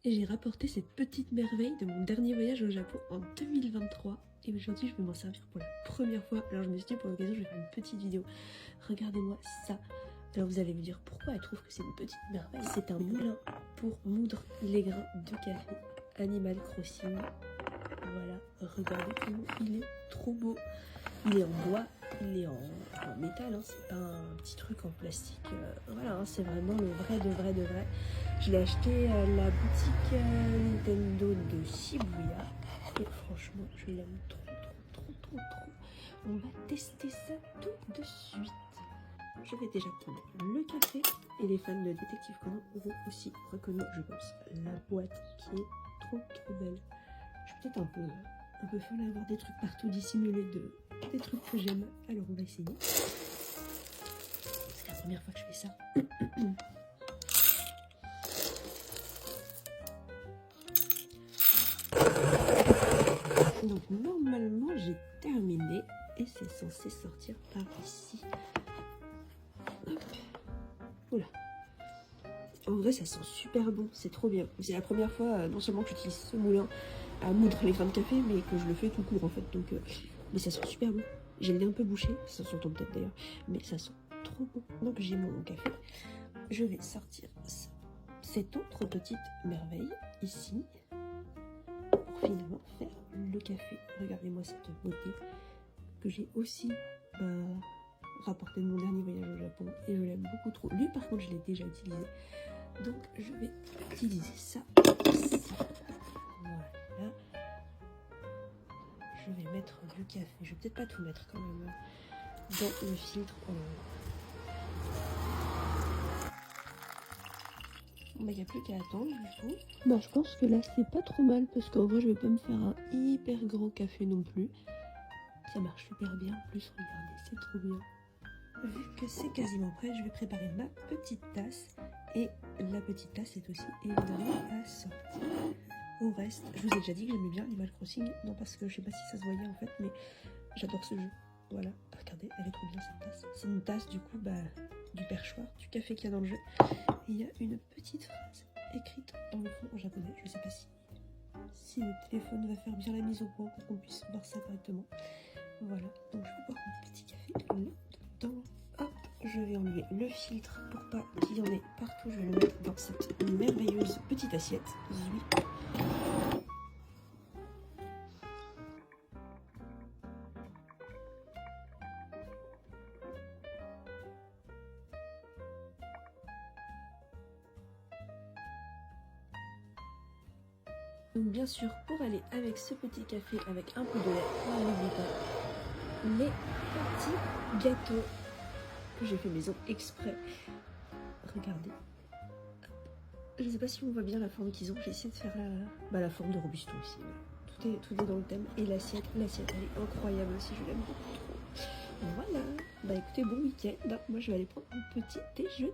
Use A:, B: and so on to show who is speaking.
A: Et j'ai rapporté cette petite merveille de mon dernier voyage au Japon en 2023. Et aujourd'hui, je vais m'en servir pour la première fois. Alors je me suis dit, pour l'occasion, je vais faire une petite vidéo. Regardez-moi ça. Alors vous allez me dire pourquoi elle trouve que c'est une petite merveille. C'est un moulin pour moudre les grains de café. Animal Crossing. Voilà, regardez comment il est trop beau. Il est en bois, il est en métal, hein, c'est pas un petit truc en plastique. Voilà, hein, c'est vraiment le vrai de vrai de vrai. Je l'ai acheté à la boutique Nintendo de Shibuya. Et franchement, je l'aime trop. On va tester ça tout de suite. Je vais déjà prendre le café. Et les fans de Détective Conan auront aussi reconnu, je pense, la boîte qui est trop belle. Je suis peut-être un peu folle à avoir des trucs partout dissimulés des trucs que j'aime. Alors on va essayer. C'est la première fois que je fais ça. Donc normalement j'ai terminé et c'est censé sortir par ici. Hop. Oula. En vrai ça sent super bon, c'est trop bien. C'est la première fois non seulement que j'utilise ce moulin à moudre les grains de café, mais que je le fais tout court en fait. Donc, mais ça sent super bon. J'ai le nez un peu bouché, ça s'entend peut-être d'ailleurs, mais ça sent trop bon. Donc j'ai mon café. Je vais sortir cette autre petite merveille ici pour finalement faire le café. Regardez-moi cette beauté que j'ai aussi rapporté de mon dernier voyage au Japon et je l'aime beaucoup trop. Lui par contre je l'ai déjà utilisé. Donc je vais utiliser ça. Voilà. Je vais mettre du café. Je vais peut-être pas tout mettre quand même dans le filtre. Il n'y a plus qu'à attendre du coup. Je pense que là c'est pas trop mal parce qu'en vrai je vais pas me faire un hyper grand café non plus. Ça marche super bien. En plus regardez, c'est trop bien. Vu que c'est quasiment prêt, je vais préparer ma petite tasse. Et la petite tasse est aussi évidemment à sortir. Au reste, je vous ai déjà dit que j'aimais bien Animal Crossing. Non, parce que je sais pas si ça se voyait en fait, mais j'adore ce jeu. Voilà, regardez, elle est trop bien cette tasse. C'est une tasse du coup du perchoir, du café qu'il y a dans le jeu. Et il y a une petite phrase écrite dans le fond en japonais. Je sais pas si le téléphone va faire bien la mise au point pour qu'on puisse voir ça correctement. Voilà, donc je vais boire mon petit café là-dedans. Hop, je vais enlever le filtre pour pas qu'il y en ait partout. Je vais le mettre dans cette merveilleuse petite assiette. Zui. Donc bien sûr, pour aller avec ce petit café avec un peu de lait, on n'oublie pas les petits gâteaux que j'ai fait maison exprès. Regardez. Je ne sais pas si on voit bien la forme qu'ils ont. J'ai essayé de faire la forme de Robusto aussi. Tout est dans le thème. Et l'assiette, elle est incroyable aussi. Je l'aime beaucoup trop. Voilà. Écoutez, bon week-end. Moi, je vais aller prendre mon petit déjeuner.